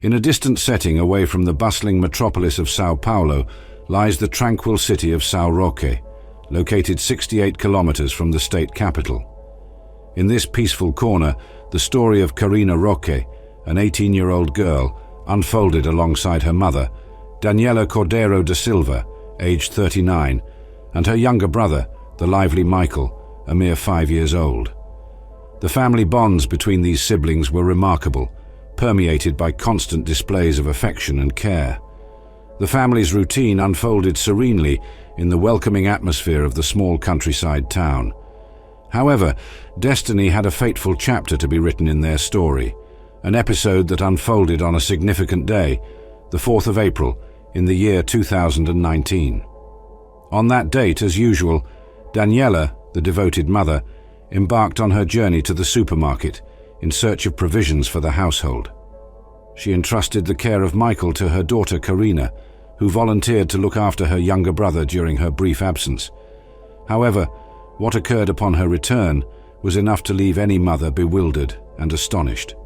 In a distant setting away from the bustling metropolis of São Paulo lies the tranquil city of São Roque, located 68 kilometers from the state capital. In this peaceful corner, the story of Karina Roque, an 18-year-old girl, unfolded alongside her mother, Daniela Cordeiro da Silva, aged 39, and her younger brother, the lively Michael, a mere 5 years old. The family bonds between these siblings were remarkable, permeated by constant displays of affection and care. The family's routine unfolded serenely in the welcoming atmosphere of the small countryside town. However, destiny had a fateful chapter to be written in their story, an episode that unfolded on a significant day, the 4th of April, in the year 2019. On that date, as usual, Daniela, the devoted mother, embarked on her journey to the supermarket in search of provisions for the household. She entrusted the care of Michael to her daughter Karina, who volunteered to look after her younger brother during her brief absence. However, what occurred upon her return was enough to leave any mother bewildered and astonished.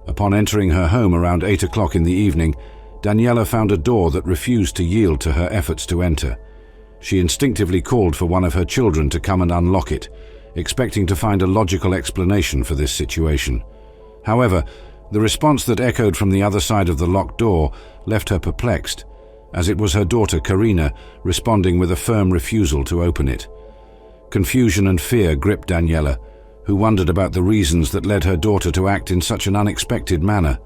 Upon entering her home around 8 o'clock in the evening, Daniela found a door that refused to yield to her efforts to enter. She instinctively called for one of her children to come and unlock it, expecting to find a logical explanation for this situation. However, the response that echoed from the other side of the locked door left her perplexed, as it was her daughter Karina responding with a firm refusal to open it. Confusion and fear gripped Daniela, who wondered about the reasons that led her daughter to act in such an unexpected manner.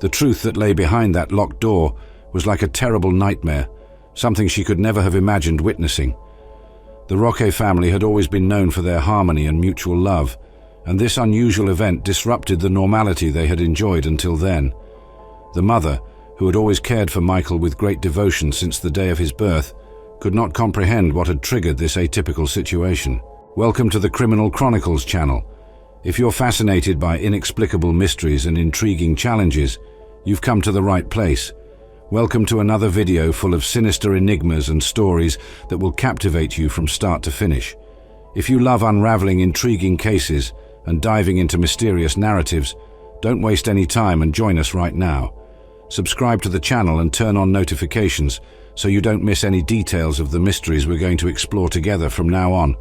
The truth that lay behind that locked door was like a terrible nightmare, something she could never have imagined witnessing. The Roque family had always been known for their harmony and mutual love, and this unusual event disrupted the normality they had enjoyed until then. The mother, who had always cared for Michael with great devotion since the day of his birth, could not comprehend what had triggered this atypical situation. Welcome to the Criminal Chronicles channel. If you're fascinated by inexplicable mysteries and intriguing challenges, you've come to the right place. Welcome to another video full of sinister enigmas and stories that will captivate you from start to finish. If you love unraveling intriguing cases and diving into mysterious narratives, don't waste any time and join us right now. Subscribe to the channel and turn on notifications so you don't miss any details of the mysteries we're going to explore together from now on.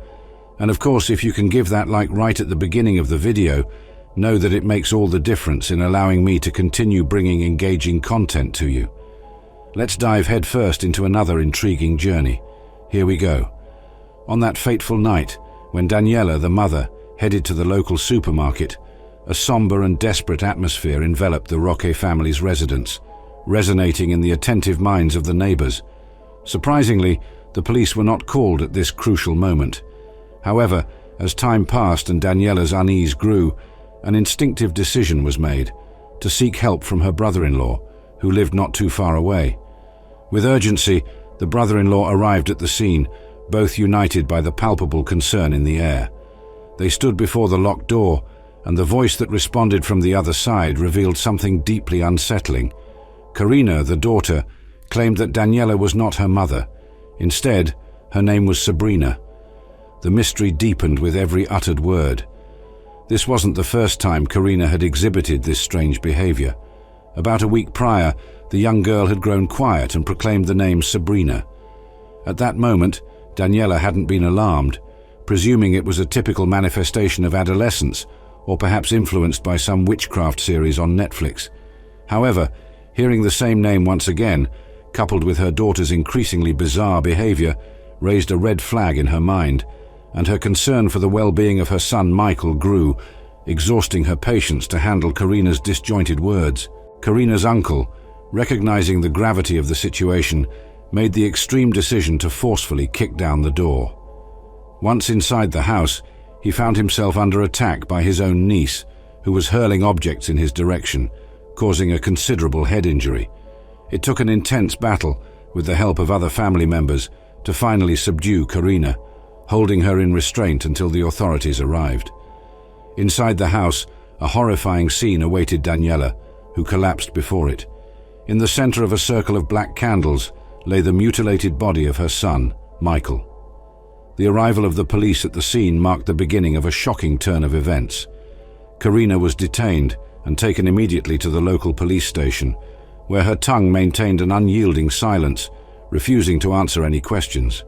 And of course, if you can give that like right at the beginning of the video, know that it makes all the difference in allowing me to continue bringing engaging content to you. Let's dive headfirst into another intriguing journey. Here we go. On that fateful night, when Daniela, the mother, headed to the local supermarket, a somber and desperate atmosphere enveloped the Roque family's residence, resonating in the attentive minds of the neighbors. Surprisingly, the police were not called at this crucial moment. However, as time passed and Daniela's unease grew, an instinctive decision was made to seek help from her brother-in-law, who lived not too far away. With urgency, the brother-in-law arrived at the scene, both united by the palpable concern in the air. They stood before the locked door, and the voice that responded from the other side revealed something deeply unsettling. Karina, the daughter, claimed that Daniela was not her mother. Instead, her name was Sabrina. The mystery deepened with every uttered word. This wasn't the first time Karina had exhibited this strange behavior. About a week prior, the young girl had grown quiet and proclaimed the name Sabrina. At that moment, Daniela hadn't been alarmed, presuming it was a typical manifestation of adolescence, or perhaps influenced by some witchcraft series on Netflix. However, hearing the same name once again, coupled with her daughter's increasingly bizarre behavior, raised a red flag in her mind, and her concern for the well-being of her son Michael grew, exhausting her patience to handle Karina's disjointed words. Karina's uncle, recognizing the gravity of the situation, made the extreme decision to forcefully kick down the door. Once inside the house, he found himself under attack by his own niece, who was hurling objects in his direction, causing a considerable head injury. It took an intense battle, with the help of other family members, to finally subdue Karina, holding her in restraint until the authorities arrived. Inside the house, a horrifying scene awaited Daniela, who collapsed before it. In the center of a circle of black candles lay the mutilated body of her son, Michael. The arrival of the police at the scene marked the beginning of a shocking turn of events. Karina was detained and taken immediately to the local police station, where her tongue maintained an unyielding silence, refusing to answer any questions.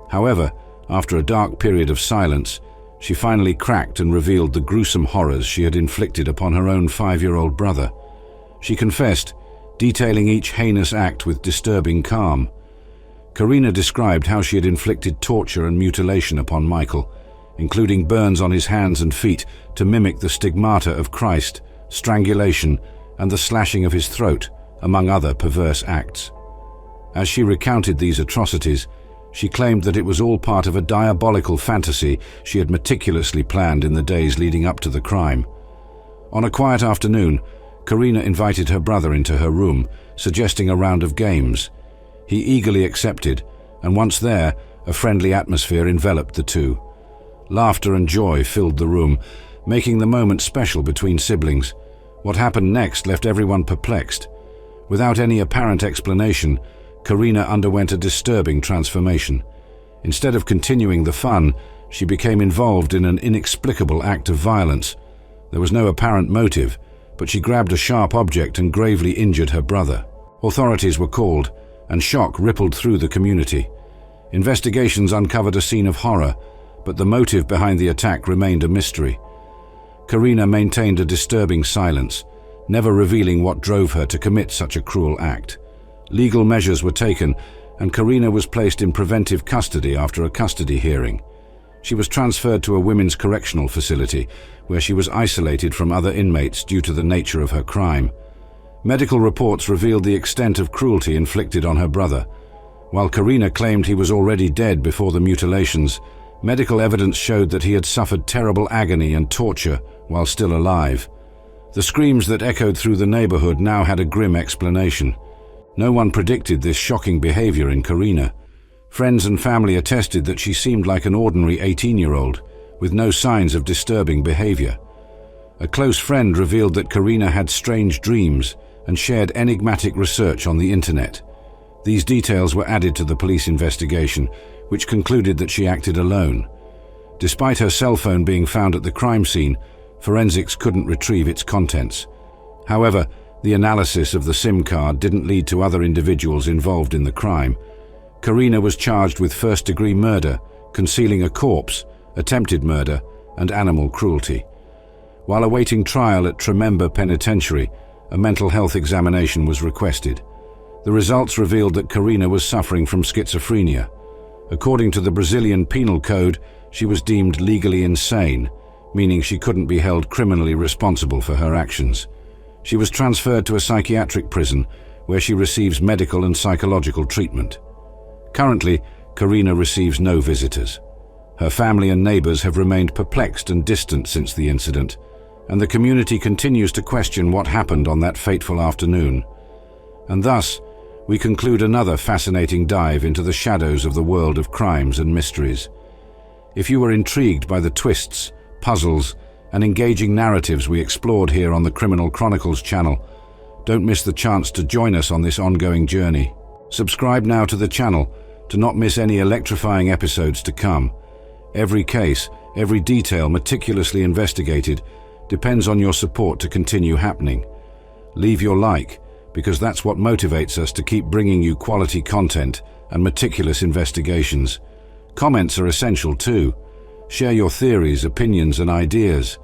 However, after a dark period of silence, she finally cracked and revealed the gruesome horrors she had inflicted upon her own 5-year-old brother. She confessed, detailing each heinous act with disturbing calm. Karina described how she had inflicted torture and mutilation upon Michael, including burns on his hands and feet to mimic the stigmata of Christ, strangulation, and the slashing of his throat, among other perverse acts. As she recounted these atrocities, she claimed that it was all part of a diabolical fantasy she had meticulously planned in the days leading up to the crime. On a quiet afternoon, Karina invited her brother into her room, suggesting a round of games. He eagerly accepted, and once there, a friendly atmosphere enveloped the two. Laughter and joy filled the room, making the moment special between siblings. What happened next left everyone perplexed. Without any apparent explanation, Karina underwent a disturbing transformation. Instead of continuing the fun, she became involved in an inexplicable act of violence. There was no apparent motive, but she grabbed a sharp object and gravely injured her brother. Authorities were called, and shock rippled through the community. Investigations uncovered a scene of horror, but the motive behind the attack remained a mystery. Karina maintained a disturbing silence, never revealing what drove her to commit such a cruel act. Legal measures were taken, and Karina was placed in preventive custody after a custody hearing. She was transferred to a women's correctional facility, where she was isolated from other inmates due to the nature of her crime. Medical reports revealed the extent of cruelty inflicted on her brother. While Karina claimed he was already dead before the mutilations, medical evidence showed that he had suffered terrible agony and torture while still alive. The screams that echoed through the neighborhood now had a grim explanation. No one predicted this shocking behavior in Karina. Friends and family attested that she seemed like an ordinary 18-year-old, with no signs of disturbing behavior. A close friend revealed that Karina had strange dreams and shared enigmatic research on the internet. These details were added to the police investigation, which concluded that she acted alone. Despite her cell phone being found at the crime scene, forensics couldn't retrieve its contents. However, the analysis of the SIM card didn't lead to other individuals involved in the crime. Karina was charged with first-degree murder, concealing a corpse, attempted murder, and animal cruelty. While awaiting trial at Tremember Penitentiary, a mental health examination was requested. The results revealed that Karina was suffering from schizophrenia. According to the Brazilian Penal Code, she was deemed legally insane, meaning she couldn't be held criminally responsible for her actions. She was transferred to a psychiatric prison, where she receives medical and psychological treatment. Currently, Karina receives no visitors. Her family and neighbors have remained perplexed and distant since the incident, and the community continues to question what happened on that fateful afternoon. And thus, we conclude another fascinating dive into the shadows of the world of crimes and mysteries. If you were intrigued by the twists, puzzles, and engaging narratives we explored here on the Criminal Chronicles channel, don't miss the chance to join us on this ongoing journey. Subscribe now to the channel to not miss any electrifying episodes to come. Every case, every detail meticulously investigated depends on your support to continue happening. Leave your like, because that's what motivates us to keep bringing you quality content and meticulous investigations. Comments are essential too. Share your theories, opinions, and ideas.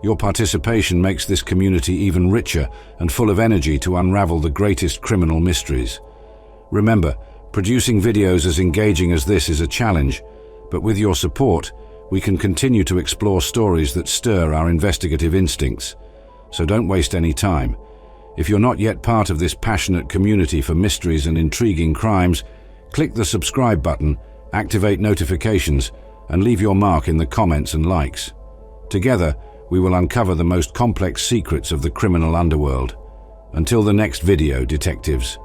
Your participation makes this community even richer and full of energy to unravel the greatest criminal mysteries. Remember, producing videos as engaging as this is a challenge, but with your support, we can continue to explore stories that stir our investigative instincts. So don't waste any time. If you're not yet part of this passionate community for mysteries and intriguing crimes, click the subscribe button, activate notifications, and leave your mark in the comments and likes. Together, we will uncover the most complex secrets of the criminal underworld. Until the next video, detectives.